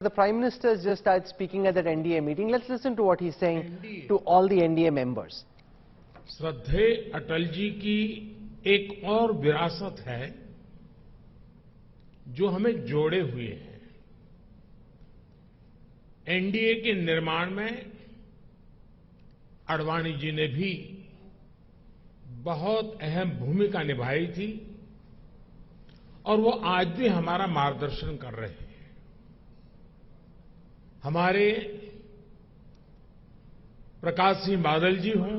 The Prime Minister has just started speaking at that NDA meeting. Let's listen to what he's saying to all the NDA members. श्रद्धेय अटल जी की एक और विरासत है जो हमें जोड़े हुए है। एनडीए के निर्माण में आडवाणी जी ने भी बहुत अहम भूमिका निभाई थी और वो आज भी हमारा मार्गदर्शन कर रहे हैं। हमारे प्रकाश सिंह बादल जी हों,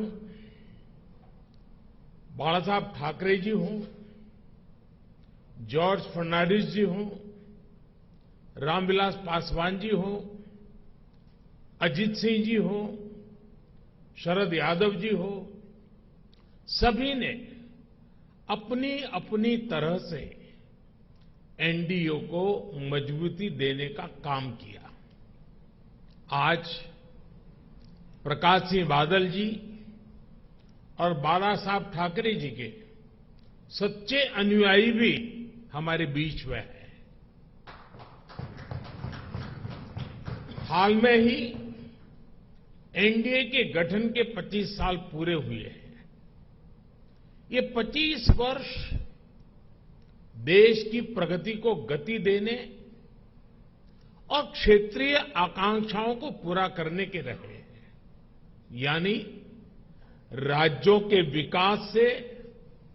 बाला साहब ठाकरे जी हों, जॉर्ज फर्नांडिस जी हों, रामविलास पासवान जी हों, अजीत सिंह जी हों, शरद यादव जी हो, सभी ने अपनी अपनी तरह से एनडीए को मजबूती देने का काम किया। आज प्रकाश सिंह बादल जी और बाला साहब ठाकरे जी के सच्चे अनुयायी भी हमारे बीच में हैं। हाल में ही एनडीए के गठन के 25 साल पूरे हुए हैं। ये 25 वर्ष देश की प्रगति को गति देने और क्षेत्रीय आकांक्षाओं को पूरा करने के रहे हैं, यानी राज्यों के विकास से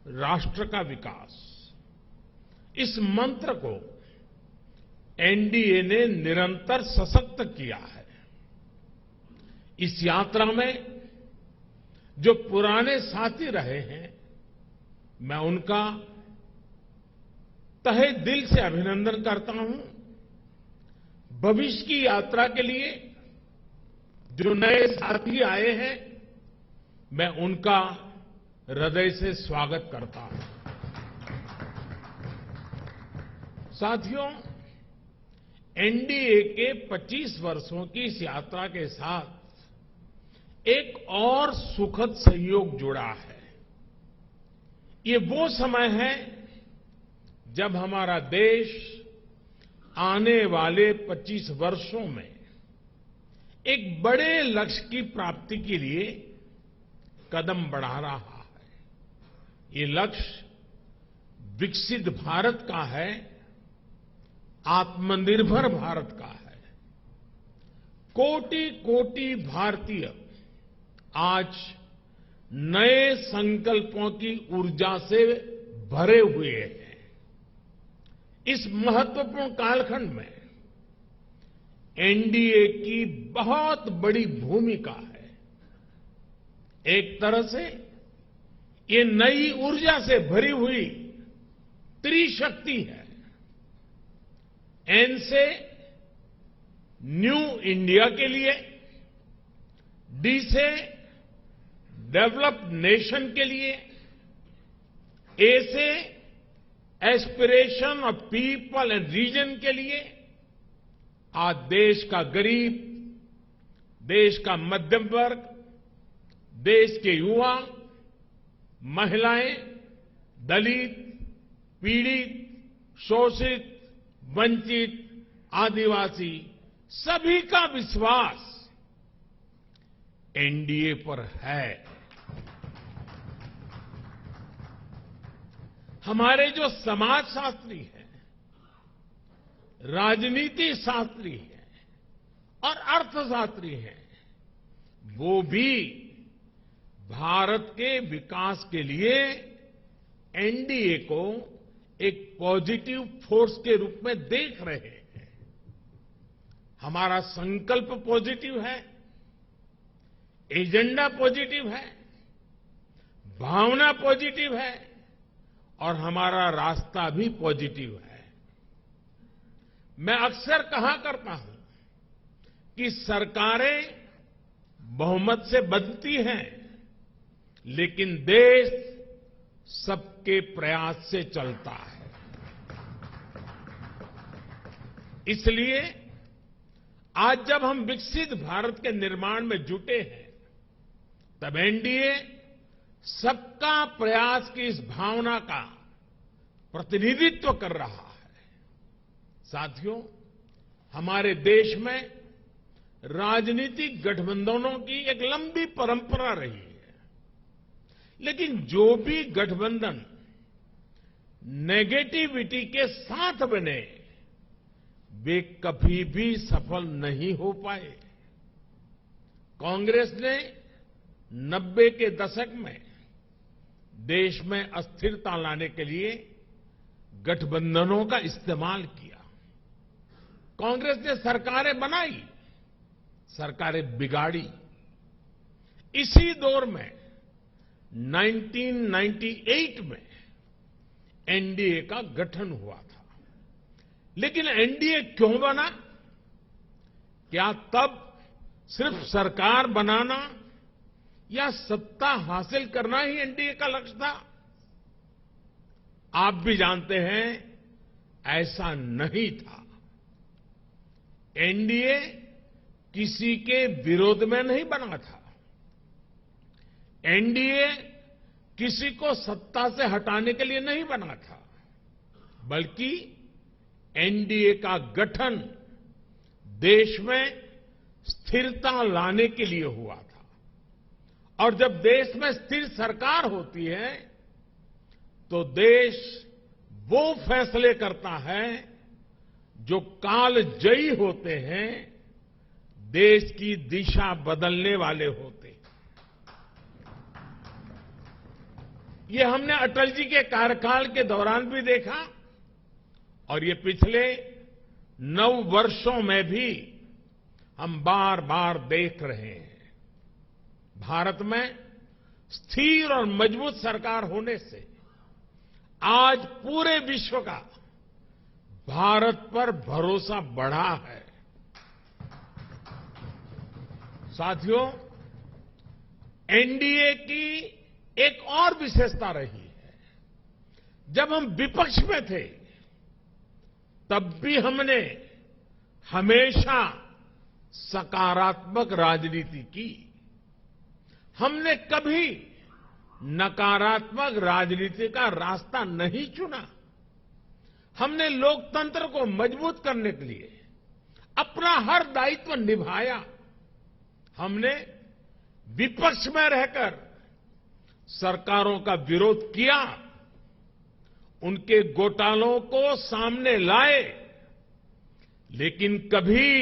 राष्ट्र का विकास। इस मंत्र को एनडीए ने निरंतर सशक्त किया है। इस यात्रा में जो पुराने साथी रहे हैं, मैं उनका तहे दिल से अभिनंदन करता हूं। भविष्य की यात्रा के लिए जो नए साथी आए हैं, मैं उनका हृदय से स्वागत करता हूं। साथियों, एनडीए के 25 वर्षों की इस यात्रा के साथ एक और सुखद संयोग जुड़ा है। ये वो समय है जब हमारा देश आने वाले 25 वर्षों में एक बड़े लक्ष्य की प्राप्ति के लिए कदम बढ़ा रहा है। ये लक्ष्य विकसित भारत का है, आत्मनिर्भर भारत का है। कोटि कोटि भारतीय आज नए संकल्पों की ऊर्जा से भरे हुए हैं। इस महत्वपूर्ण कालखंड में एनडीए की बहुत बड़ी भूमिका है। एक तरह से ये नई ऊर्जा से भरी हुई त्रिशक्ति है। एन से न्यू इंडिया के लिए, डी से डेवलप्ड नेशन के लिए, ए से aspiration of people and region के लिए। आज देश का गरीब, देश का मध्यम वर्ग, देश के युवा, महिलाएं, दलित, पीड़ित, शोषित, वंचित, आदिवासी, सभी का विश्वास एनडीए पर है। हमारे जो समाजशास्त्री हैं, राजनीति शास्त्री हैं और अर्थशास्त्री हैं, वो भी भारत के विकास के लिए एनडीए को एक पॉजिटिव फोर्स के रूप में देख रहे हैं। हमारा संकल्प पॉजिटिव है, एजेंडा पॉजिटिव है, भावना पॉजिटिव है और हमारा रास्ता भी पॉजिटिव है। मैं अक्सर कहा करता हूं कि सरकारें बहुमत से बनती हैं, लेकिन देश सबके प्रयास से चलता है। इसलिए आज जब हम विकसित भारत के निर्माण में जुटे हैं, तब एनडीए सबका प्रयास की इस भावना का प्रतिनिधित्व कर रहा है। साथियों, हमारे देश में राजनीतिक गठबंधनों की एक लंबी परंपरा रही है, लेकिन जो भी गठबंधन नेगेटिविटी के साथ बने वे कभी भी सफल नहीं हो पाए। कांग्रेस ने 90 के दशक में देश में अस्थिरता लाने के लिए गठबंधनों का इस्तेमाल किया। कांग्रेस ने सरकारें बनाई, सरकारें बिगाड़ी। इसी दौर में 1998 में एनडीए का गठन हुआ था। लेकिन एनडीए क्यों बना? क्या तब सिर्फ सरकार बनाना या सत्ता हासिल करना ही एनडीए का लक्ष्य था? आप भी जानते हैं ऐसा नहीं था। एनडीए किसी के विरोध में नहीं बना था। एनडीए किसी को सत्ता से हटाने के लिए नहीं बना था, बल्कि एनडीए का गठन देश में स्थिरता लाने के लिए हुआ था। और जब देश में स्थिर सरकार होती है तो देश वो फैसले करता है जो कालजयी होते हैं, देश की दिशा बदलने वाले होते हैं। ये हमने अटल जी के कार्यकाल के दौरान भी देखा और ये पिछले 9 वर्षों में भी हम बार बार देख रहे हैं। भारत में स्थिर और मजबूत सरकार होने से आज पूरे विश्व का भारत पर भरोसा बढ़ा है। साथियों, एनडीए की एक और विशेषता रही है। जब हम विपक्ष में थे तब भी हमने हमेशा सकारात्मक राजनीति की। हमने कभी नकारात्मक राजनीति का रास्ता नहीं चुना। हमने लोकतंत्र को मजबूत करने के लिए अपना हर दायित्व निभाया। हमने विपक्ष में रहकर सरकारों का विरोध किया, उनके घोटालों को सामने लाए, लेकिन कभी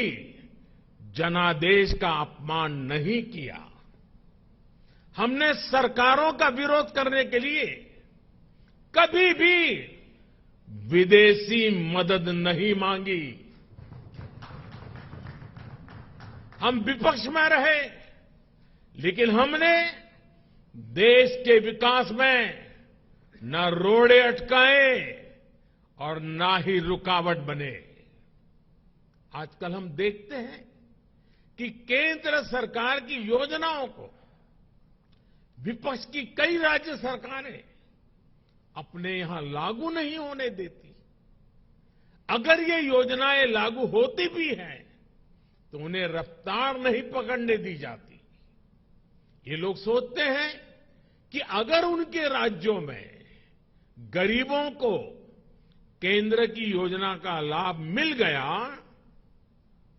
जनादेश का अपमान नहीं किया। हमने सरकारों का विरोध करने के लिए कभी भी विदेशी मदद नहीं मांगी। हम विपक्ष में रहे, लेकिन हमने देश के विकास में न रोड़े अटकाए और न ही रुकावट बने। आजकल हम देखते हैं कि केंद्र सरकार की योजनाओं को विपक्ष की कई राज्य सरकारें अपने यहां लागू नहीं होने देती। अगर ये योजनाएं लागू होती भी हैं तो उन्हें रफ्तार नहीं पकड़ने दी जाती। ये लोग सोचते हैं कि अगर उनके राज्यों में गरीबों को केंद्र की योजना का लाभ मिल गया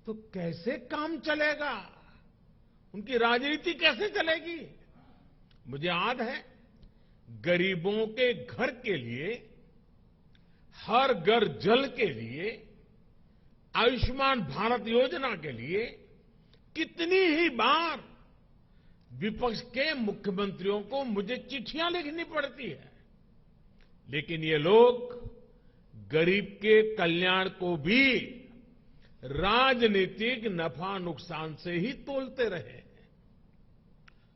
तो कैसे काम चलेगा, उनकी राजनीति कैसे चलेगी। मुझे याद है, गरीबों के घर के लिए, हर घर जल के लिए, आयुष्मान भारत योजना के लिए कितनी ही बार विपक्ष के मुख्यमंत्रियों को मुझे चिट्ठियां लिखनी पड़ती है, लेकिन ये लोग गरीब के कल्याण को भी राजनीतिक नफा नुकसान से ही तोलते रहे।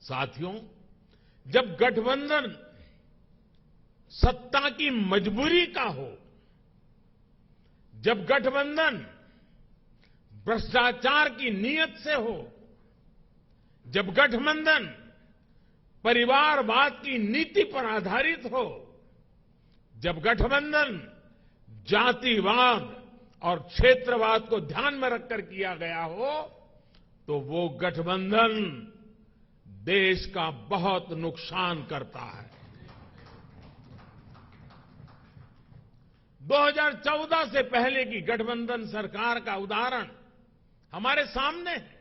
साथियों, जब गठबंधन सत्ता की मजबूरी का हो, जब गठबंधन भ्रष्टाचार की नीयत से हो, जब गठबंधन परिवारवाद की नीति पर आधारित हो, जब गठबंधन जातिवाद और क्षेत्रवाद को ध्यान में रखकर किया गया हो, तो वो गठबंधन देश का बहुत नुकसान करता है। 2014 से पहले की गठबंधन सरकार का उदाहरण हमारे सामने है।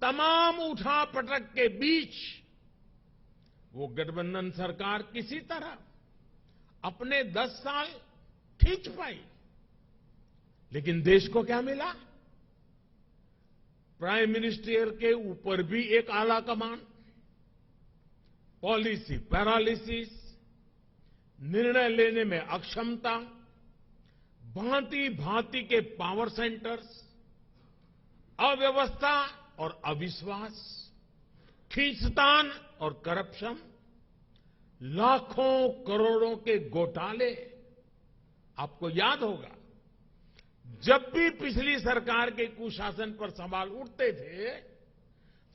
तमाम उठापटक के बीच वो गठबंधन सरकार किसी तरह अपने 10 साल खींच पाई। लेकिन देश को क्या मिला? प्राइम मिनिस्टर के ऊपर भी एक आला कमान, पॉलिसी पैरालिसिस, निर्णय लेने में अक्षमता, भांति भांति के पावर सेंटर्स, अव्यवस्था और अविश्वास, खींचतान और करप्शन, लाखों करोड़ों के घोटाले। आपको याद होगा, जब भी पिछली सरकार के कुशासन पर सवाल उठते थे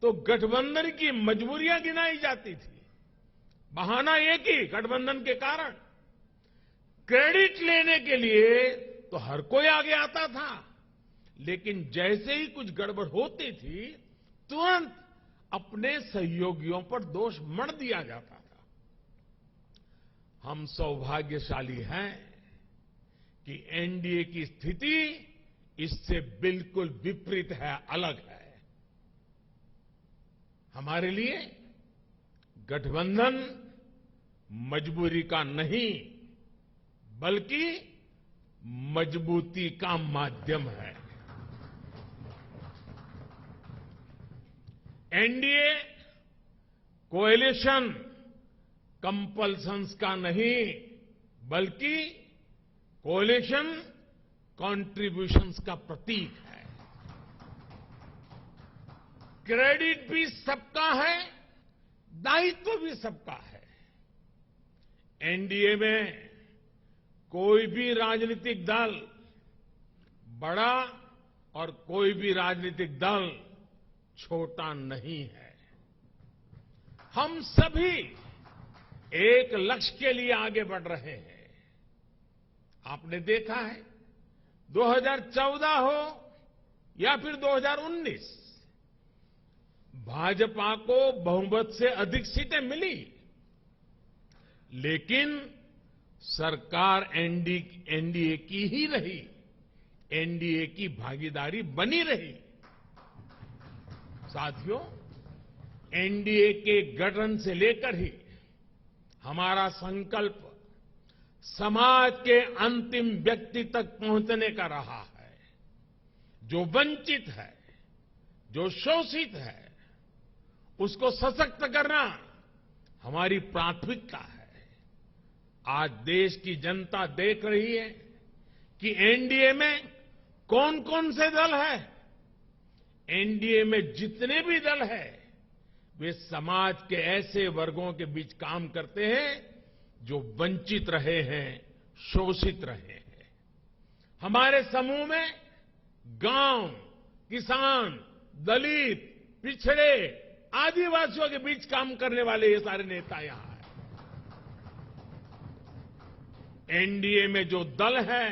तो गठबंधन की मजबूरियां गिनाई जाती थी। बहाना एक ही, गठबंधन के कारण। क्रेडिट लेने के लिए तो हर कोई आगे आता था, लेकिन जैसे ही कुछ गड़बड़ होती थी तुरंत अपने सहयोगियों पर दोष मढ़ दिया जाता था। हम सौभाग्यशाली हैं कि एनडीए की स्थिति इससे बिल्कुल विपरीत है, अलग है। हमारे लिए गठबंधन मजबूरी का नहीं बल्कि मजबूती का माध्यम है। एनडीए कोएलिशन कंपल्सन्स का नहीं बल्कि कोएलिशन कॉन्ट्रिब्यूशंस का प्रतीक है। क्रेडिट भी सबका है, दायित्व भी सबका है। एनडीए में कोई भी राजनीतिक दल बड़ा और कोई भी राजनीतिक दल छोटा नहीं है। हम सभी एक लक्ष्य के लिए आगे बढ़ रहे हैं। आपने देखा है 2014 हो या फिर 2019, भाजपा को बहुमत से अधिक सीटें मिली, लेकिन सरकार एनडीए की ही रही, एनडीए की भागीदारी बनी रही। साथियों, एनडीए के गठन से लेकर ही हमारा संकल्प समाज के अंतिम व्यक्ति तक पहुंचने का रहा है। जो वंचित है, जो शोषित है, उसको सशक्त करना हमारी प्राथमिकता है। आज देश की जनता देख रही है कि एनडीए में कौन कौन से दल हैं। एनडीए में जितने भी दल हैं, वे समाज के ऐसे वर्गों के बीच काम करते हैं जो वंचित रहे हैं, शोषित रहे हैं। हमारे समूह में गांव, किसान, दलित, पिछड़े, आदिवासियों के बीच काम करने वाले ये सारे नेता यहां हैं। एनडीए में जो दल हैं,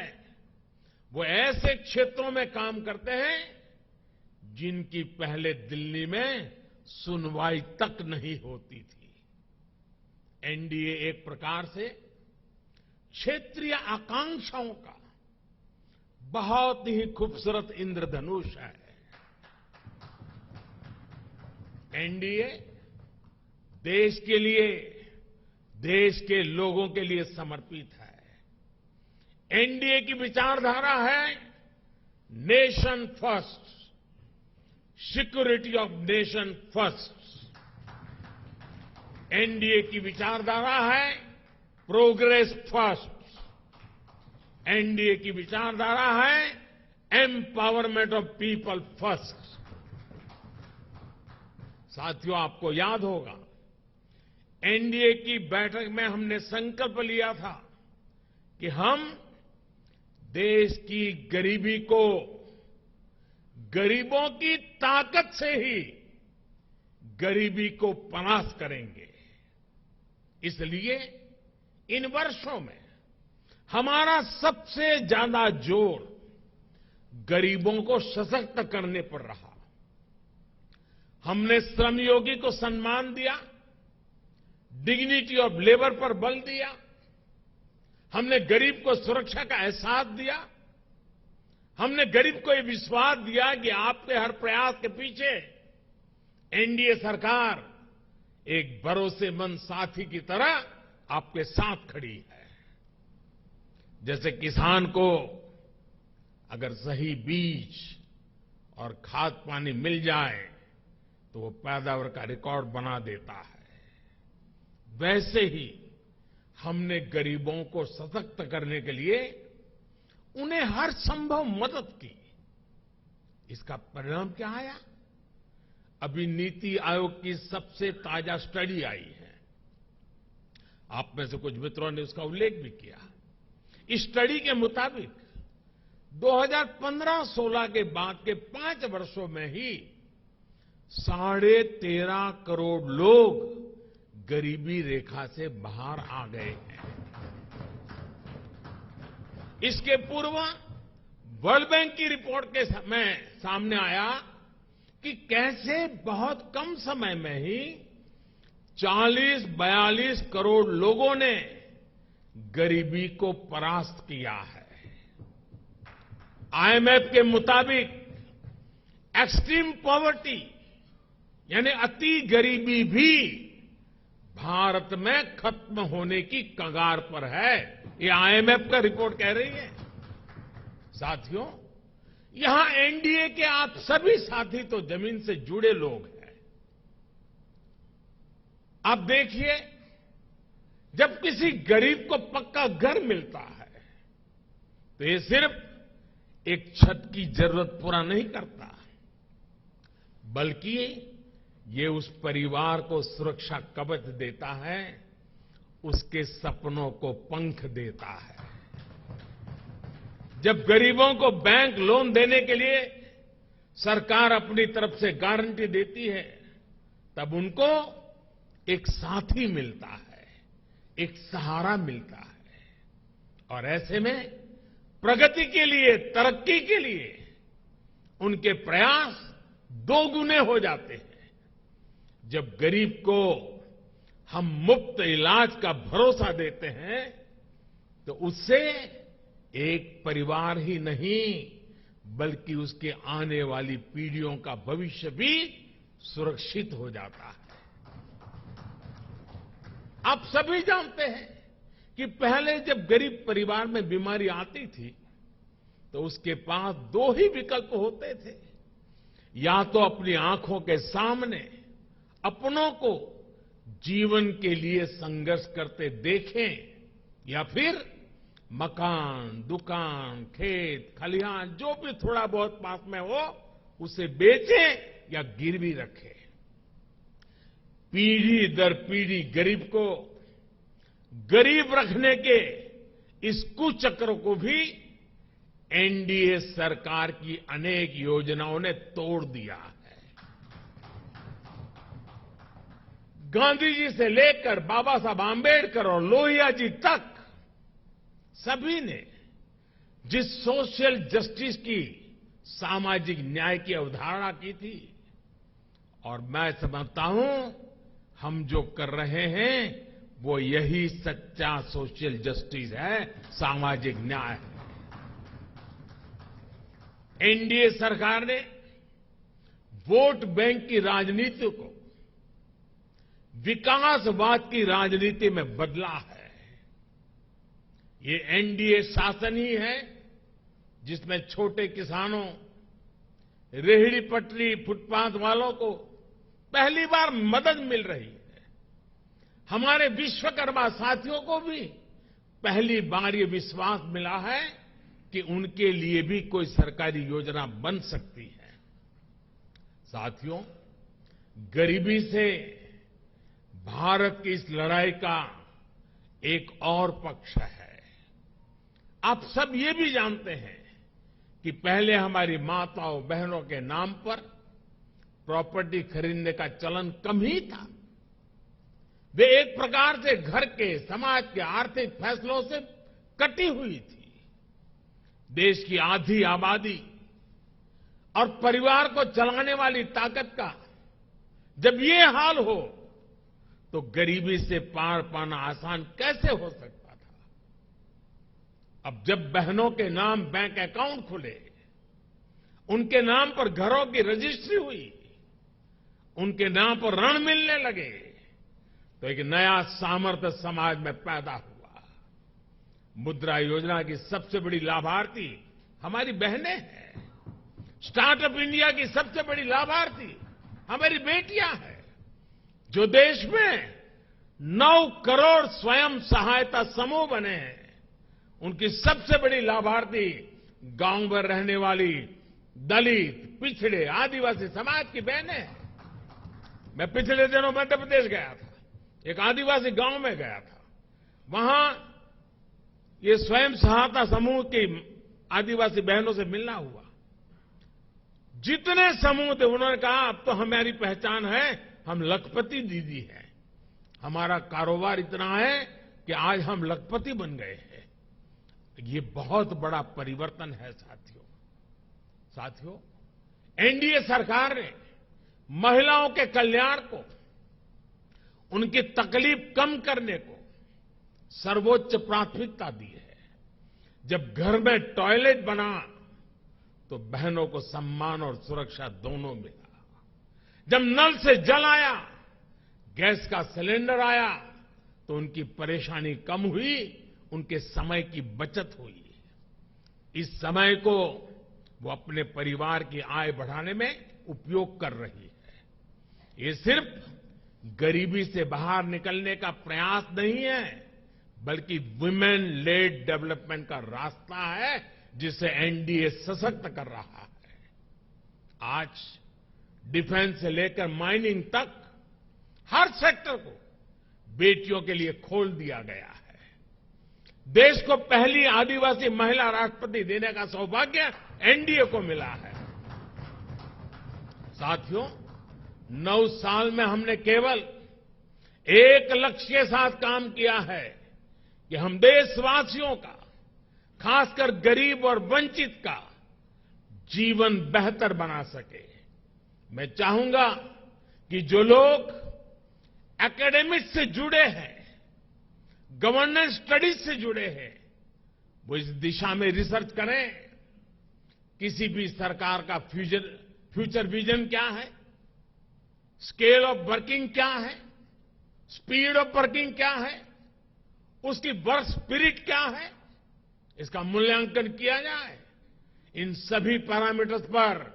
वो ऐसे क्षेत्रों में काम करते हैं जिनकी पहले दिल्ली में सुनवाई तक नहीं होती थी। एनडीए एक प्रकार से क्षेत्रीय आकांक्षाओं का बहुत ही खूबसूरत इंद्रधनुष है। एनडीए देश के लिए, देश के लोगों के लिए समर्पित है। एनडीए की विचारधारा है nation first, security of nation first. NDA की विचारधारा है प्रोग्रेस फर्स्ट। एनडीए की विचारधारा है एम्पावरमेंट ऑफ पीपल फर्स्ट। साथियों, आपको याद होगा एनडीए की बैठक में हमने संकल्प लिया था कि हम देश की गरीबी को गरीबों की ताकत से ही गरीबी को परास्त करेंगे। इसलिए इन वर्षों में हमारा सबसे ज्यादा जोर गरीबों को सशक्त करने पर रहा। हमने श्रमयोगी को सम्मान दिया, डिग्निटी ऑफ लेबर पर बल दिया। हमने गरीब को सुरक्षा का एहसास दिया। हमने गरीब को ये विश्वास दिया कि आपके हर प्रयास के पीछे एनडीए सरकार एक भरोसेमंद साथी की तरह आपके साथ खड़ी है। जैसे किसान को अगर सही बीज और खाद पानी मिल जाए तो वो पैदावार का रिकॉर्ड बना देता है, वैसे ही हमने गरीबों को सशक्त करने के लिए उन्हें हर संभव मदद की। इसका परिणाम क्या आया? अभी नीति आयोग की सबसे ताजा स्टडी आई है, आप में से कुछ मित्रों ने उसका उल्लेख भी किया। इस स्टडी के मुताबिक 2015-16 के बाद के 5 वर्षों में ही 13.5 करोड़ लोग गरीबी रेखा से बाहर आ गए हैं। इसके पूर्व वर्ल्ड बैंक की रिपोर्ट के समय सामने आया कि कैसे बहुत कम समय में ही 40-42 करोड़ लोगों ने गरीबी को परास्त किया है। आईएमएफ के मुताबिक एक्सट्रीम पॉवर्टी यानी अति गरीबी भी भारत में खत्म होने की कगार पर है, ये आईएमएफ का रिपोर्ट कह रही है। साथियों, यहां एनडीए के आप सभी साथी तो जमीन से जुड़े लोग हैं। आप देखिए, जब किसी गरीब को पक्का घर मिलता है तो ये सिर्फ एक छत की जरूरत पूरा नहीं करता, बल्कि ये उस परिवार को सुरक्षा कवच देता है, उसके सपनों को पंख देता है। जब गरीबों को बैंक लोन देने के लिए सरकार अपनी तरफ से गारंटी देती है, तब उनको एक साथी मिलता है, एक सहारा मिलता है। और ऐसे में प्रगति के लिए, तरक्की के लिए उनके प्रयास दोगुने हो जाते हैं। जब गरीब को हम मुफ्त इलाज का भरोसा देते हैं तो उससे एक परिवार ही नहीं बल्कि उसके आने वाली पीढ़ियों का भविष्य भी सुरक्षित हो जाता है। आप सभी जानते हैं कि पहले जब गरीब परिवार में बीमारी आती थी तो उसके पास 2 ही विकल्प होते थे, या तो अपनी आंखों के सामने अपनों को जीवन के लिए संघर्ष करते देखें, या फिर मकान, दुकान, खेत, खलिहान जो भी थोड़ा बहुत पास में हो उसे बेचें या गिरवी रखें। पीढ़ी दर पीढ़ी गरीब को गरीब रखने के इस कुचक्र को भी एनडीए सरकार की अनेक योजनाओं ने तोड़ दिया है। गांधी जी से लेकर बाबा साहब आंबेडकर और लोहिया जी तक सभी ने जिस सोशल जस्टिस की, सामाजिक न्याय की अवधारणा की थी, और मैं समझता हूं हम जो कर रहे हैं वो यही सच्चा सोशल जस्टिस है, सामाजिक न्याय है। एनडीए सरकार ने वोट बैंक की राजनीति को विकासवाद की राजनीति में बदला है। ये एनडीए शासन ही है जिसमें छोटे किसानों, रेहड़ी पटरी, फुटपाथ वालों को पहली बार मदद मिल रही है। हमारे विश्वकर्मा साथियों को भी पहली बार ये विश्वास मिला है कि उनके लिए भी कोई सरकारी योजना बन सकती है। साथियों, गरीबी से भारत की इस लड़ाई का एक और पक्ष है। आप सब ये भी जानते हैं कि पहले हमारी माताओं बहनों के नाम पर प्रॉपर्टी खरीदने का चलन कम ही था। वे एक प्रकार से घर के, समाज के आर्थिक फैसलों से कटी हुई थी। देश की आधी आबादी और परिवार को चलाने वाली ताकत का जब ये हाल हो तो गरीबी से पार पाना आसान कैसे हो सकता था। अब जब बहनों के नाम बैंक अकाउंट खुले, उनके नाम पर घरों की रजिस्ट्री हुई, उनके नाम पर ऋण मिलने लगे, तो एक नया सामर्थ्य समाज में पैदा हुआ। मुद्रा योजना की सबसे बड़ी लाभार्थी हमारी बहनें हैं। स्टार्टअप इंडिया की सबसे बड़ी लाभार्थी हमारी बेटियां हैं। जो देश में 9 करोड़ स्वयं सहायता समूह बने हैं, उनकी सबसे बड़ी लाभार्थी गांव में रहने वाली दलित, पिछड़े, आदिवासी समाज की बहनें हैं। मैं पिछले दिनों मध्य प्रदेश गया था, एक आदिवासी गांव में गया था। वहां ये स्वयं सहायता समूह की आदिवासी बहनों से मिलना हुआ। जितने समूह थे उन्होंने कहा अब तो हमारी पहचान है, हम लखपति दीदी हैं। हमारा कारोबार इतना है कि आज हम लखपति बन गए हैं। ये बहुत बड़ा परिवर्तन है साथियों, एनडीए सरकार ने महिलाओं के कल्याण को, उनकी तकलीफ कम करने को सर्वोच्च प्राथमिकता दी है। जब घर में टॉयलेट बना तो बहनों को सम्मान और सुरक्षा दोनों मिला। जब नल से जल आया, गैस का सिलेंडर आया, तो उनकी परेशानी कम हुई, उनके समय की बचत हुई। इस समय को वो अपने परिवार की आय बढ़ाने में उपयोग कर रही है। ये सिर्फ गरीबी से बाहर निकलने का प्रयास नहीं है, बल्कि वुमेन लेड डेवलपमेंट का रास्ता है, जिसे एनडीए सशक्त कर रहा है। आज डिफेंस से लेकर माइनिंग तक हर सेक्टर को बेटियों के लिए खोल दिया गया है। देश को पहली आदिवासी महिला राष्ट्रपति देने का सौभाग्य एनडीए को मिला है। साथियों, 9 साल में हमने केवल एक लक्ष्य के साथ काम किया है कि हम देशवासियों का, खासकर गरीब और वंचित का जीवन बेहतर बना सके। मैं चाहूंगा कि जो लोग एकेडमिक्स से जुड़े हैं, गवर्नेंस स्टडीज से जुड़े हैं, वो इस दिशा में रिसर्च करें। किसी भी सरकार का फ्यूचर विजन क्या है, स्केल ऑफ वर्किंग क्या है, स्पीड ऑफ वर्किंग क्या है, उसकी वर्क स्पिरिट क्या है, इसका मूल्यांकन किया जाए। इन सभी पैरामीटर्स पर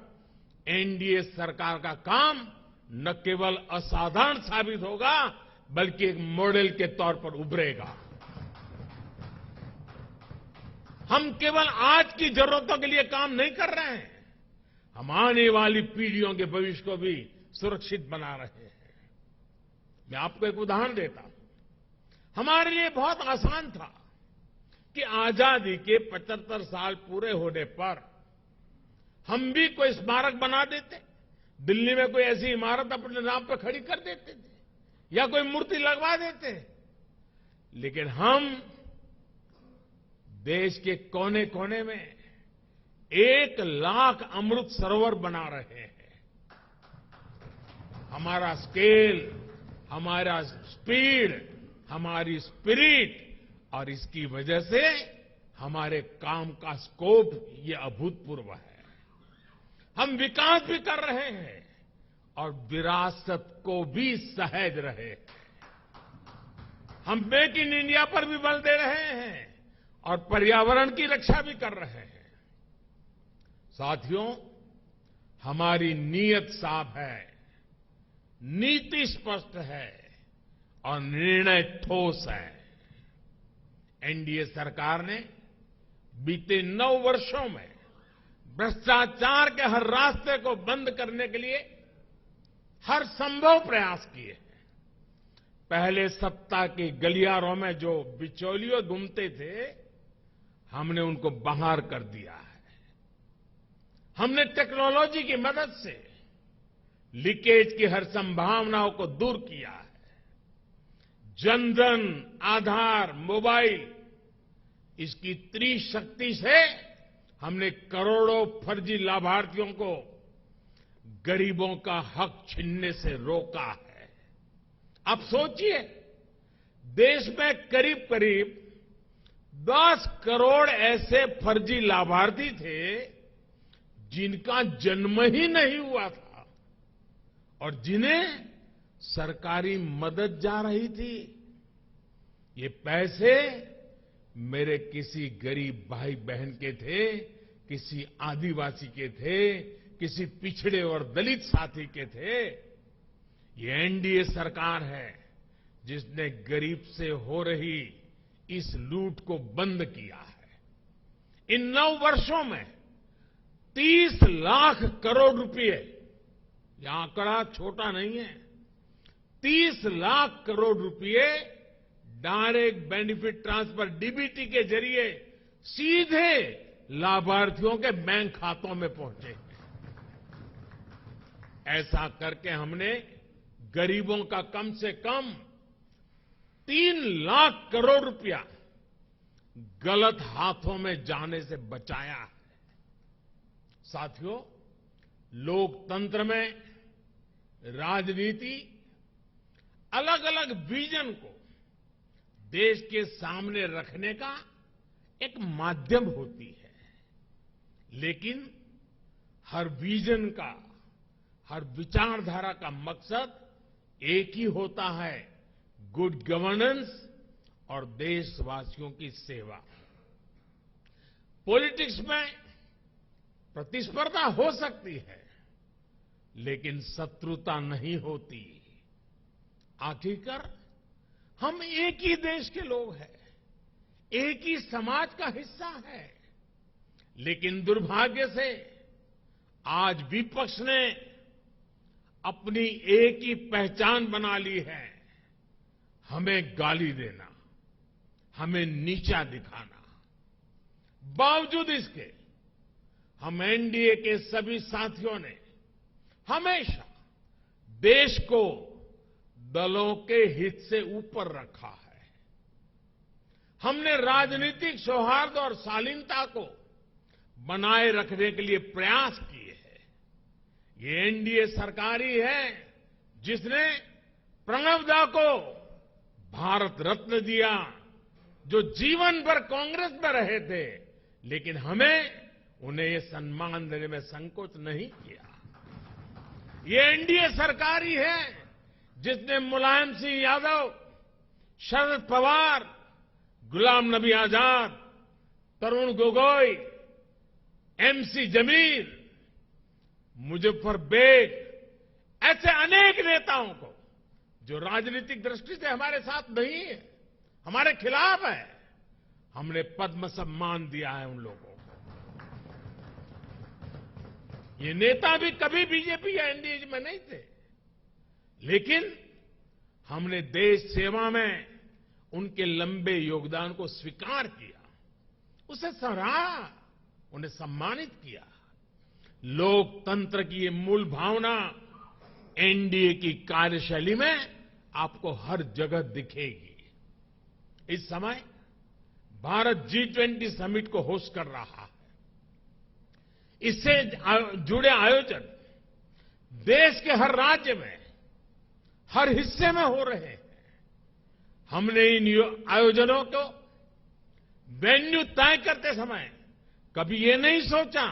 एनडीए सरकार का काम न केवल असाधारण साबित होगा, बल्कि एक मॉडल के तौर पर उभरेगा। हम केवल आज की जरूरतों के लिए काम नहीं कर रहे हैं, हम आने वाली पीढ़ियों के भविष्य को भी सुरक्षित बना रहे हैं। मैं आपको एक उदाहरण देता हूं। हमारे लिए बहुत आसान था कि आजादी के 75 साल पूरे होने पर हम भी कोई स्मारक बना देते, दिल्ली में कोई ऐसी इमारत अपने नाम पर खड़ी कर देते थे या कोई मूर्ति लगवा देते। लेकिन हम देश के कोने कोने में 1 लाख अमृत सरोवर बना रहे हैं। हमारा स्केल, हमारा स्पीड, हमारी स्पिरिट और इसकी वजह से हमारे काम का स्कोप ये अभूतपूर्व है। हम विकास भी कर रहे हैं और विरासत को भी सहेज रहे हैं। हम मेक इन इंडिया पर भी बल दे रहे हैं और पर्यावरण की रक्षा भी कर रहे हैं। साथियों, हमारी नीयत साफ है, नीति स्पष्ट है और निर्णय ठोस है। एनडीए सरकार ने बीते 9 वर्षों में भ्रष्टाचार के हर रास्ते को बंद करने के लिए हर संभव प्रयास किए हैं। पहले सत्ता की गलियारों में जो बिचौलिए घूमते थे, हमने उनको बाहर कर दिया है। हमने टेक्नोलॉजी की मदद से लीकेज की हर संभावनाओं को दूर किया है। जनधन, आधार, मोबाइल, इसकी त्रिशक्ति से हमने करोड़ों फर्जी लाभार्थियों को गरीबों का हक छीनने से रोका है। आप सोचिए, देश में करीब करीब 10 करोड़ ऐसे फर्जी लाभार्थी थे जिनका जन्म ही नहीं हुआ था और जिन्हें सरकारी मदद जा रही थी, ये पैसे मेरे किसी गरीब भाई बहन के थे, किसी आदिवासी के थे, किसी पिछड़े और दलित साथी के थे। ये एनडीए सरकार है जिसने गरीब से हो रही इस लूट को बंद किया है। इन 9 वर्षों में 30 लाख करोड़ रुपए, यह आंकड़ा छोटा नहीं है, 30 लाख करोड़ रुपए डायरेक्ट बेनिफिट ट्रांसफर डीबीटी के जरिए सीधे लाभार्थियों के बैंक खातों में पहुंचे। ऐसा करके हमने गरीबों का कम से कम 3 लाख करोड़ रुपया गलत हाथों में जाने से बचाया है। साथियों, लोकतंत्र में राजनीति अलग अलग विजन को देश के सामने रखने का एक माध्यम होती है, लेकिन हर विजन का, हर विचारधारा का मकसद एक ही होता है, गुड गवर्नेंस और देशवासियों की सेवा। पॉलिटिक्स में प्रतिस्पर्धा हो सकती है, लेकिन शत्रुता नहीं होती। आखिरकार हम एक ही देश के लोग हैं, एक ही समाज का हिस्सा है। लेकिन दुर्भाग्य से आज विपक्ष ने अपनी एक ही पहचान बना ली है, हमें गाली देना, हमें नीचा दिखाना। बावजूद इसके हम एनडीए के सभी साथियों ने हमेशा देश को दलों के हित से ऊपर रखा है। हमने राजनीतिक सौहार्द और शालीनता को बनाए रखने के लिए प्रयास किए हैं। ये एनडीए सरकार ही है जिसने प्रणब दा को भारत रत्न दिया, जो जीवन भर कांग्रेस में रहे थे, लेकिन हमें उन्हें ये सम्मान देने में संकोच नहीं किया। ये एनडीए सरकार ही है जिसने मुलायम सिंह यादव, शरद पवार, गुलाम नबी आजाद, तरुण गोगोई, एमसी जमीर, मुजफ्फर बेग, ऐसे अनेक नेताओं को जो राजनीतिक दृष्टि से हमारे साथ नहीं है, हमारे खिलाफ है, हमने पद्म सम्मान दिया है उन लोगों को। ये नेता भी कभी बीजेपी या एनडीए में नहीं थे, लेकिन हमने देश सेवा में उनके लंबे योगदान को स्वीकार किया, उसे सराहा, उन्हें सम्मानित किया। लोकतंत्र की ये मूल भावना एनडीए की कार्यशैली में आपको हर जगह दिखेगी। इस समय भारत G20 समिट को होस्ट कर रहा है। इससे जुड़े आयोजन देश के हर राज्य में, हर हिस्से में हो रहे हैं। हमने इन आयोजनों को वेन्यू तय करते समय कभी ये नहीं सोचा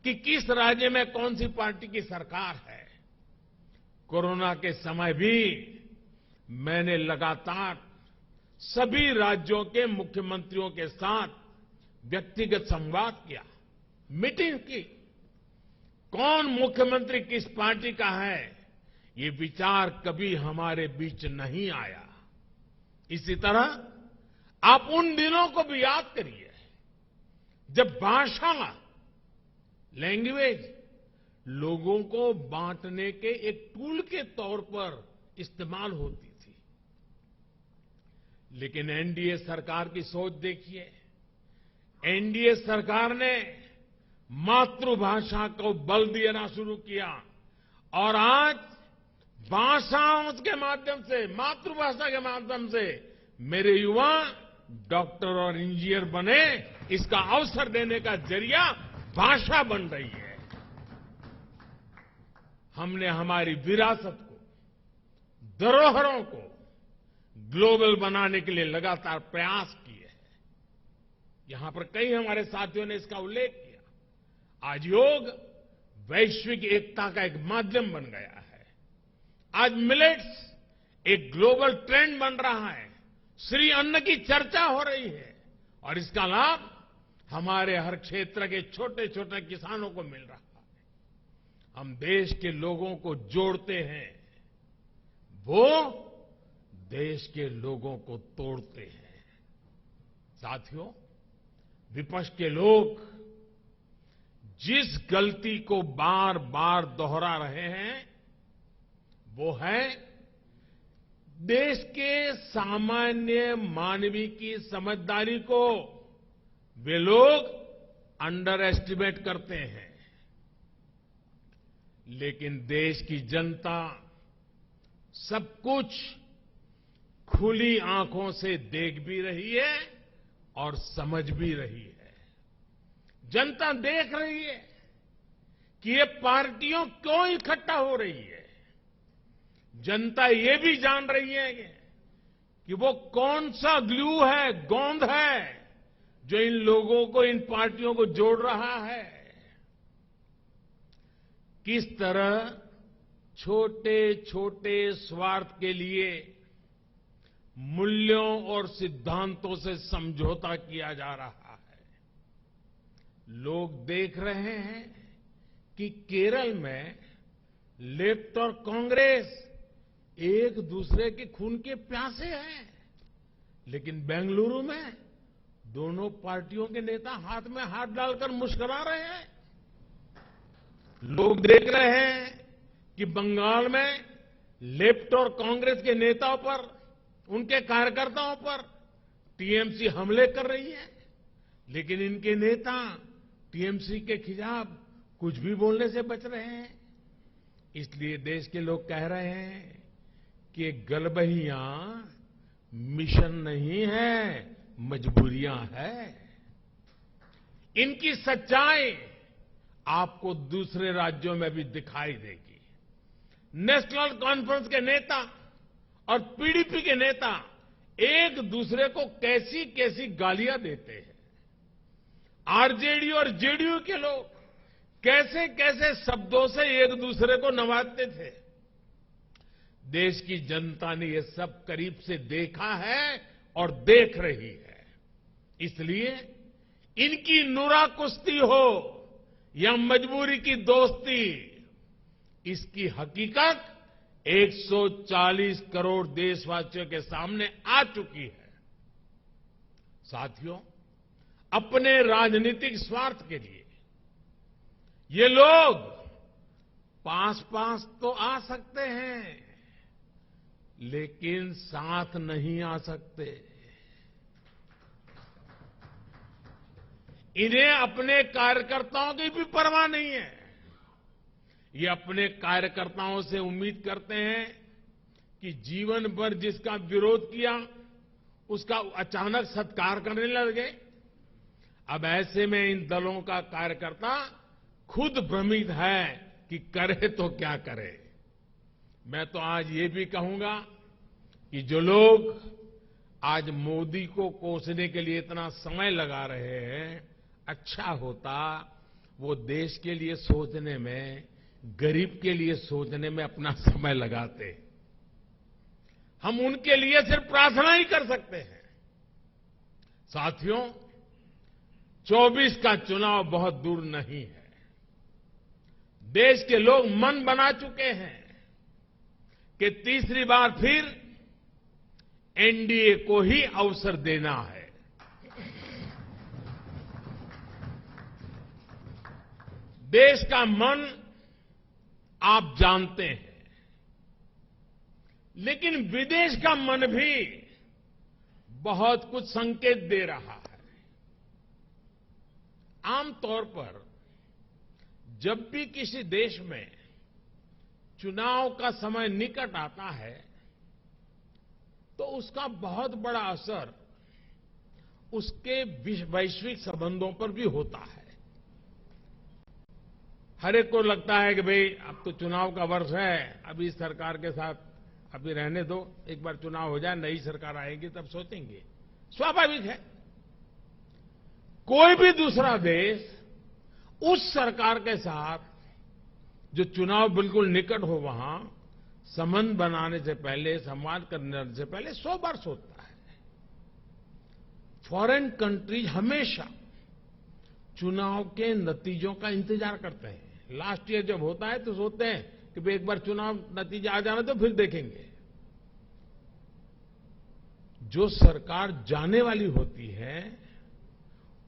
कि किस राज्य में कौन सी पार्टी की सरकार है। कोरोना के समय भी मैंने लगातार सभी राज्यों के मुख्यमंत्रियों के साथ व्यक्तिगत संवाद किया, मीटिंग की। कौन मुख्यमंत्री किस पार्टी का है, ये विचार कभी हमारे बीच नहीं आया। इसी तरह आप उन दिनों को भी याद करिए जब भाषा, लैंग्वेज लोगों को बांटने के एक टूल के तौर पर इस्तेमाल होती थी। लेकिन एनडीए सरकार की सोच देखिए। एनडीए सरकार ने मातृभाषा को बल देना शुरू किया और आज भाषाओं के माध्यम से, मातृभाषा के माध्यम से मेरे युवा डॉक्टर और इंजीनियर बने, इसका अवसर देने का जरिया भाषा बन रही है। हमने हमारी विरासत को, धरोहरों को ग्लोबल बनाने के लिए लगातार प्रयास किए हैं। यहां पर कई हमारे साथियों ने इसका उल्लेख किया। आज योग वैश्विक एकता का एक माध्यम बन गया है। आज मिलेट्स एक ग्लोबल ट्रेंड बन रहा है। श्री अन्न की चर्चा हो रही है और इसका लाभ हमारे हर क्षेत्र के छोटे छोटे किसानों को मिल रहा है। हम देश के लोगों को जोड़ते हैं, वो देश के लोगों को तोड़ते हैं। साथियों, विपक्ष के लोग जिस गलती को बार बार दोहरा रहे हैं वो है देश के सामान्य मानवीय की समझदारी को वे लोग अंडर एस्टिमेट करते हैं। लेकिन देश की जनता सब कुछ खुली आंखों से देख भी रही है और समझ भी रही है। जनता देख रही है कि ये पार्टियों क्यों इकट्ठा हो रही है। जनता ये भी जान रही है कि वो कौन सा ग्लू है, गोंद है जो इन लोगों को, इन पार्टियों को जोड़ रहा है। किस तरह छोटे छोटे स्वार्थ के लिए मूल्यों और सिद्धांतों से समझौता किया जा रहा है। लोग देख रहे हैं कि केरल में लेफ्ट और कांग्रेस एक दूसरे के खून के प्यासे हैं, लेकिन बेंगलुरु में दोनों पार्टियों के नेता हाथ में हाथ डालकर मुस्कुरा रहे हैं। लोग देख रहे हैं कि बंगाल में लेफ्ट और कांग्रेस के नेताओं पर, उनके कार्यकर्ताओं पर टीएमसी हमले कर रही है, लेकिन इनके नेता टीएमसी के खिलाफ कुछ भी बोलने से बच रहे हैं। इसलिए देश के लोग कह रहे हैं कि ये गलबहियां मिशन नहीं है, मजबूरियां है। इनकी सच्चाई आपको दूसरे राज्यों में भी दिखाई देगी। नेशनल कॉन्फ्रेंस के नेता और पीडीपी के नेता एक दूसरे को कैसी कैसी गालियां देते हैं। आरजेडी और जेडीयू के लोग कैसे कैसे शब्दों से एक दूसरे को नवाजते थे। देश की जनता ने ये सब करीब से देखा है और देख रही है। इसलिए इनकी नुरा कुश्ती हो या मजबूरी की दोस्ती, इसकी हकीकत 140 करोड़ देशवासियों के सामने आ चुकी है। साथियों, अपने राजनीतिक स्वार्थ के लिए ये लोग पास पास तो आ सकते हैं, लेकिन साथ नहीं आ सकते। इन्हें अपने कार्यकर्ताओं की भी परवाह नहीं है। ये अपने कार्यकर्ताओं से उम्मीद करते हैं कि जीवन भर जिसका विरोध किया उसका अचानक सत्कार करने लगे। अब ऐसे में इन दलों का कार्यकर्ता खुद भ्रमित है कि करे तो क्या करे। मैं तो आज ये भी कहूंगा कि जो लोग आज मोदी को कोसने के लिए इतना समय लगा रहे हैं, अच्छा होता वो देश के लिए सोचने में, गरीब के लिए सोचने में अपना समय लगाते। हम उनके लिए सिर्फ प्रार्थना ही कर सकते हैं। साथियों, 24 का चुनाव बहुत दूर नहीं है। देश के लोग मन बना चुके हैं कि तीसरी बार फिर एनडीए को ही अवसर देना है। देश का मन आप जानते हैं, लेकिन विदेश का मन भी बहुत कुछ संकेत दे रहा है। आमतौर पर जब भी किसी देश में चुनाव का समय निकट आता है तो उसका बहुत बड़ा असर उसके वैश्विक संबंधों पर भी होता है। हर एक को लगता है कि भाई अब तो चुनाव का वर्ष है, अभी सरकार के साथ अभी रहने दो, एक बार चुनाव हो जाए, नई सरकार आएगी तब सोचेंगे। स्वाभाविक है। कोई भी दूसरा देश उस सरकार के साथ जो चुनाव बिल्कुल निकट हो वहां संबंध बनाने से पहले, संवाद करने से पहले 100 बार सोचता है। फॉरेन कंट्रीज हमेशा चुनाव के नतीजों का इंतजार करते हैं। लास्ट ईयर जब होता है तो सोचते हैं कि भाई एक बार चुनाव नतीजा आ जाना तो फिर देखेंगे। जो सरकार जाने वाली होती है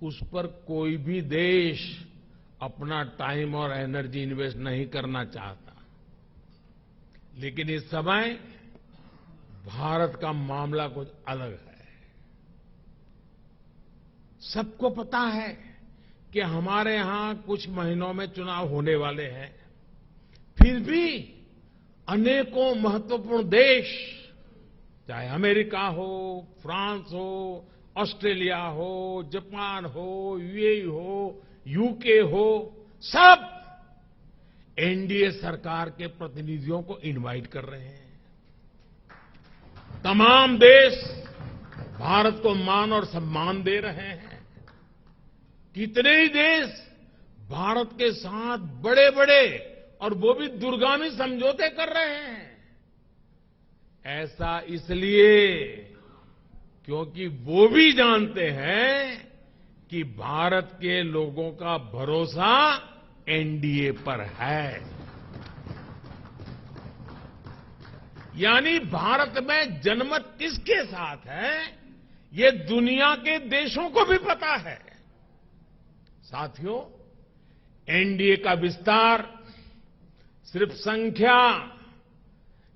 उस पर कोई भी देश अपना टाइम और एनर्जी इन्वेस्ट नहीं करना चाहता, लेकिन इस समय भारत का मामला कुछ अलग है। सबको पता है कि हमारे यहां कुछ महीनों में चुनाव होने वाले हैं, फिर भी अनेकों महत्वपूर्ण देश, चाहे अमेरिका हो, फ्रांस हो, ऑस्ट्रेलिया हो, जापान हो, यूएई हो, यूके हो, सब एनडीए सरकार के प्रतिनिधियों को इनवाइट कर रहे हैं। तमाम देश भारत को मान और सम्मान दे रहे हैं। कितने ही देश भारत के साथ बड़े बड़े और वो भी दूरगामी समझौते कर रहे हैं। ऐसा इसलिए क्योंकि वो भी जानते हैं कि भारत के लोगों का भरोसा एनडीए पर है। यानी भारत में जनमत किसके साथ है, ये दुनिया के देशों को भी पता है। साथियों, एनडीए का विस्तार सिर्फ संख्या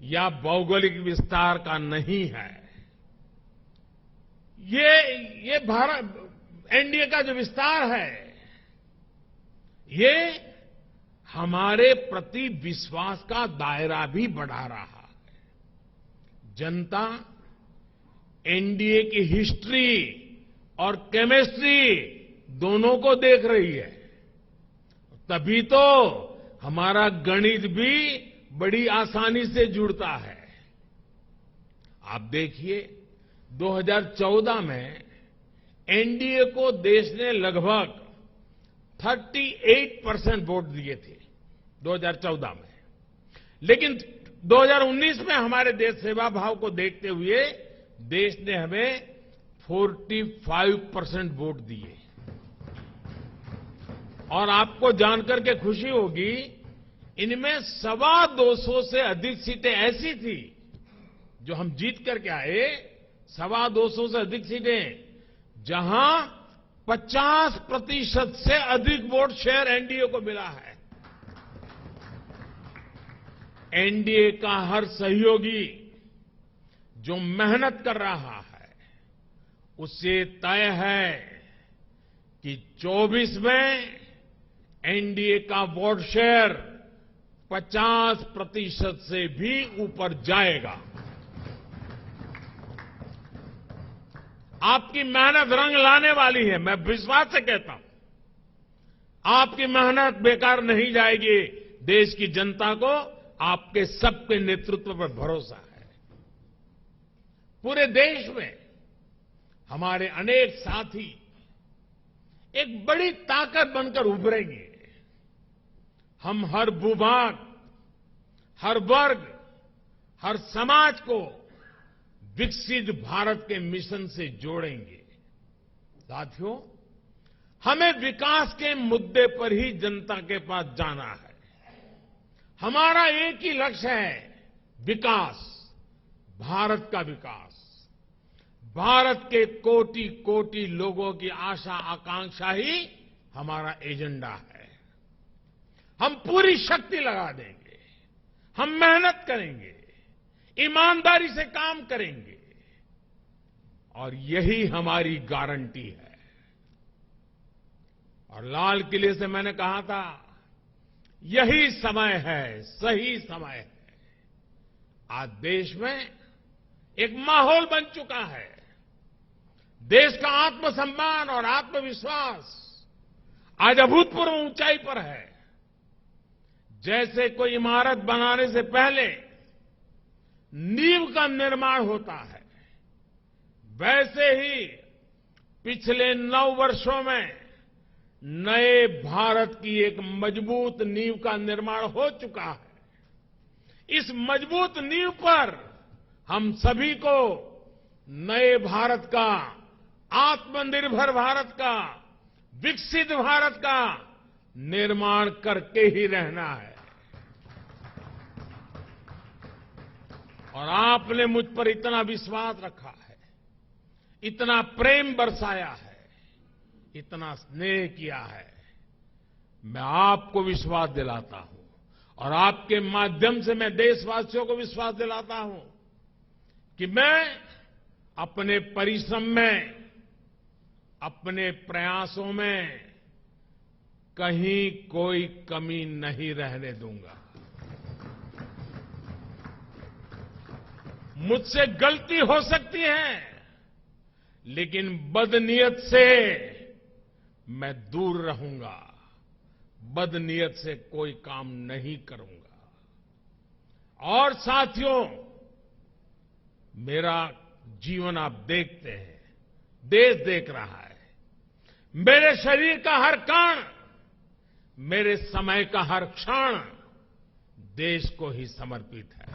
या भौगोलिक विस्तार का नहीं है। ये भारत एनडीए का जो विस्तार है, ये हमारे प्रति विश्वास का दायरा भी बढ़ा रहा है। जनता एनडीए की हिस्ट्री और केमिस्ट्री दोनों को देख रही है, तभी तो हमारा गणित भी बड़ी आसानी से जुड़ता है। आप देखिए 2014 में एनडीए को देश ने लगभग 38% वोट दिए थे 2014 में, लेकिन 2019 में हमारे देश सेवा भाव को देखते हुए देश ने हमें 45% वोट दिए। और आपको जानकर के खुशी होगी, इनमें 225 से अधिक सीटें ऐसी थी जो हम जीत करके आए, 225 से अधिक सीटें जहां 50% से अधिक वोट शेयर एनडीए को मिला है। एनडीए का हर सहयोगी जो मेहनत कर रहा है, उससे तय है कि 24 में एनडीए का वोट शेयर 50% से भी ऊपर जाएगा। आपकी मेहनत रंग लाने वाली है, मैं विश्वास से कहता हूं। आपकी मेहनत बेकार नहीं जाएगी। देश की जनता को आपके सबके नेतृत्व पर भरोसा है। पूरे देश में हमारे अनेक साथी एक बड़ी ताकत बनकर उभरेंगे। हम हर भूभाग, हर वर्ग, हर समाज को विकसित भारत के मिशन से जोड़ेंगे। साथियों, हमें विकास के मुद्दे पर ही जनता के पास जाना है। हमारा एक ही लक्ष्य है, विकास, भारत का विकास। भारत के कोटि कोटि लोगों की आशा आकांक्षा ही हमारा एजेंडा है। हम पूरी शक्ति लगा देंगे, हम मेहनत करेंगे, ईमानदारी से काम करेंगे, और यही हमारी गारंटी है। और लाल किले से मैंने कहा था, यही समय है, सही समय है। आज देश में एक माहौल बन चुका है। देश का आत्मसम्मान और आत्मविश्वास आज अभूतपूर्व ऊंचाई पर है। जैसे कोई इमारत बनाने से पहले नींव का निर्माण होता है, वैसे ही पिछले 9 वर्षों में नए भारत की एक मजबूत नींव का निर्माण हो चुका है। इस मजबूत नींव पर हम सभी को नए भारत का, आत्मनिर्भर भारत का, विकसित भारत का निर्माण करके ही रहना है। और आपने मुझ पर इतना विश्वास रखा है, इतना प्रेम बरसाया है, इतना स्नेह किया है। मैं आपको विश्वास दिलाता हूं और आपके माध्यम से मैं देशवासियों को विश्वास दिलाता हूं कि मैं अपने परिश्रम में, अपने प्रयासों में कहीं कोई कमी नहीं रहने दूंगा। मुझसे गलती हो सकती है, लेकिन बदनीयत से मैं दूर रहूंगा, बदनीयत से कोई काम नहीं करूंगा। और साथियों, मेरा जीवन आप देखते हैं, देश देख रहा है। मेरे शरीर का हर कण, मेरे समय का हर क्षण देश को ही समर्पित है।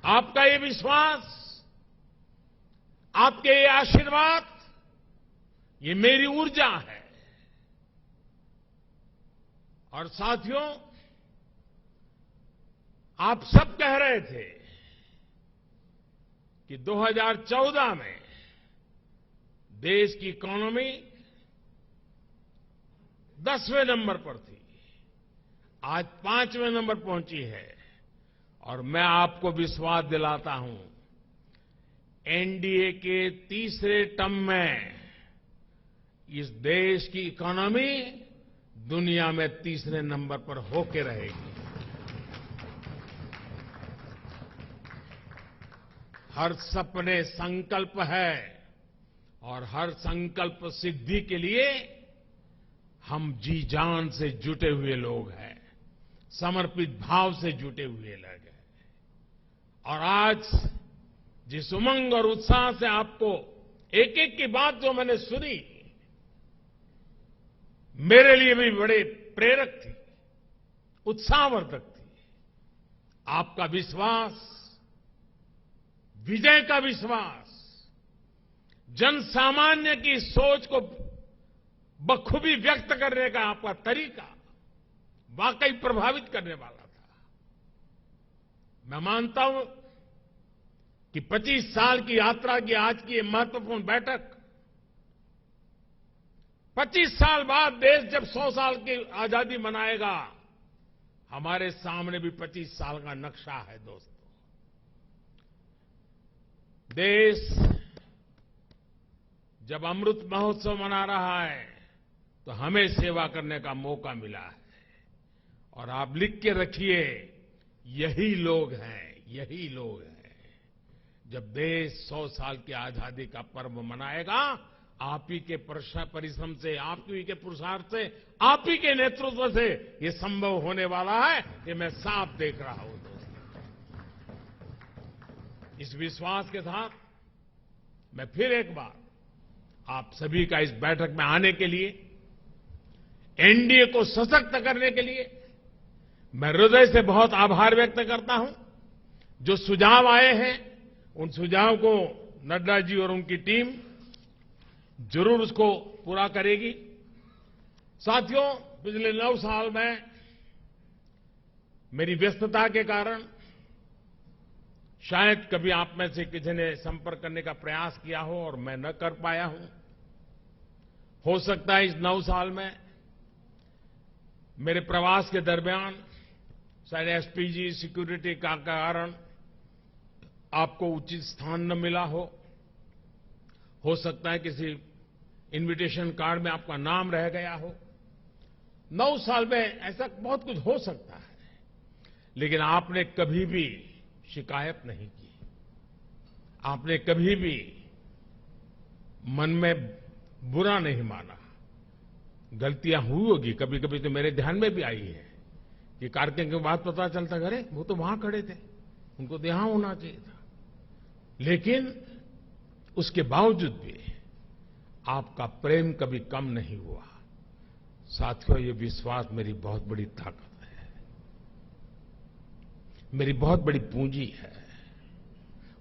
आपका ये विश्वास, आपके ये आशीर्वाद, ये मेरी ऊर्जा है। और साथियों, आप सब कह रहे थे कि 2014 में देश की इकोनॉमी 10वें नंबर पर थी, आज 5वें नंबर पहुंची है। और मैं आपको विश्वास दिलाता हूं, एनडीए के तीसरे टर्म में इस देश की इकोनॉमी दुनिया में तीसरे नंबर पर होके रहेगी। हर सपने संकल्प है और हर संकल्प सिद्धि के लिए हम जी जान से जुटे हुए लोग हैं, समर्पित भाव से जुटे हुए लोग हैं। और आज जिस उमंग और उत्साह से आपको एक एक की बात जो मैंने सुनी, मेरे लिए भी बड़े प्रेरक थी, उत्साहवर्धक थी। आपका विश्वास, विजय का विश्वास, जन सामान्य की सोच को बखूबी व्यक्त करने का आपका तरीका वाकई प्रभावित करने वाला था। मैं मानता हूं कि 25 साल की यात्रा की आज की ये महत्वपूर्ण बैठक, 25 साल बाद देश जब 100 साल की आजादी मनाएगा, हमारे सामने भी 25 साल का नक्शा है। दोस्तों, देश जब अमृत महोत्सव मना रहा है तो हमें सेवा करने का मौका मिला है। और आप लिख के रखिए, यही लोग हैं, यही लोग हैं। जब देश 100 साल की आजादी का पर्व मनाएगा, आप ही के परिश्रम से, आप ही के पुरुषार्थ से, आप ही के नेतृत्व से ये संभव होने वाला है, ये मैं साफ देख रहा हूं। दोस्तों, इस विश्वास के साथ मैं फिर एक बार आप सभी का इस बैठक में आने के लिए, एनडीए को सशक्त करने के लिए मैं हृदय से बहुत आभार व्यक्त करता हूं। जो सुझाव आए हैं, उन सुझाव को नड्डा जी और उनकी टीम जरूर उसको पूरा करेगी। साथियों, पिछले 9 साल में मेरी व्यस्तता के कारण शायद कभी आप में से किसी ने संपर्क करने का प्रयास किया हो और मैं न कर पाया हूं। हो सकता है इस 9 साल में मेरे प्रवास के दरमियान शायद एसपीजी सिक्योरिटी का कारण आपको उचित स्थान न मिला हो सकता है किसी इनविटेशन कार्ड में आपका नाम रह गया हो। 9 साल में ऐसा बहुत कुछ हो सकता है, लेकिन आपने कभी भी शिकायत नहीं की, आपने कभी भी मन में बुरा नहीं माना। गलतियां हुई होगी, कभी कभी तो मेरे ध्यान में भी आई है कि कार्यक्रम के बाद पता चलता, अरे वो तो वहां खड़े थे, उनको तो यहां होना चाहिए था। लेकिन उसके बावजूद भी आपका प्रेम कभी कम नहीं हुआ। साथियों, ये विश्वास मेरी बहुत बड़ी ताकत है, मेरी बहुत बड़ी पूंजी है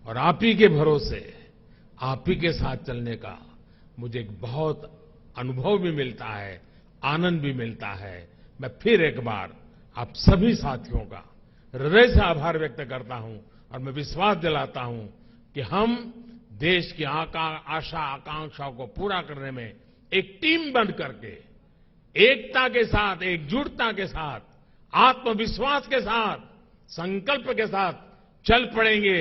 और आप ही के भरोसे, आप ही के साथ चलने का मुझे एक बहुत अनुभव भी मिलता है, आनंद भी मिलता है। मैं फिर एक बार आप सभी साथियों का हृदय से आभार व्यक्त करता हूं और मैं विश्वास दिलाता हूं कि हम देश की आशा आकांक्षाओं को पूरा करने में एक टीम बन करके एकता के साथ, एकजुटता के साथ, आत्मविश्वास के साथ, संकल्प के साथ चल पड़ेंगे,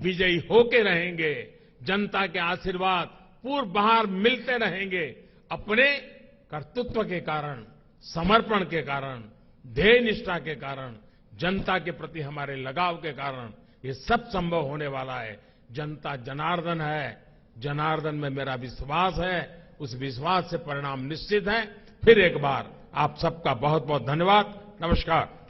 विजयी होके रहेंगे। जनता के आशीर्वाद पूर्व बाहर मिलते रहेंगे। अपने कर्तृत्व के कारण, समर्पण के कारण, ध्येय निष्ठा के कारण, जनता के प्रति हमारे लगाव के कारण ये सब संभव होने वाला है। जनता जनार्दन है, जनार्दन में मेरा विश्वास है, उस विश्वास से परिणाम निश्चित है। फिर एक बार आप सबका बहुत बहुत धन्यवाद। नमस्कार।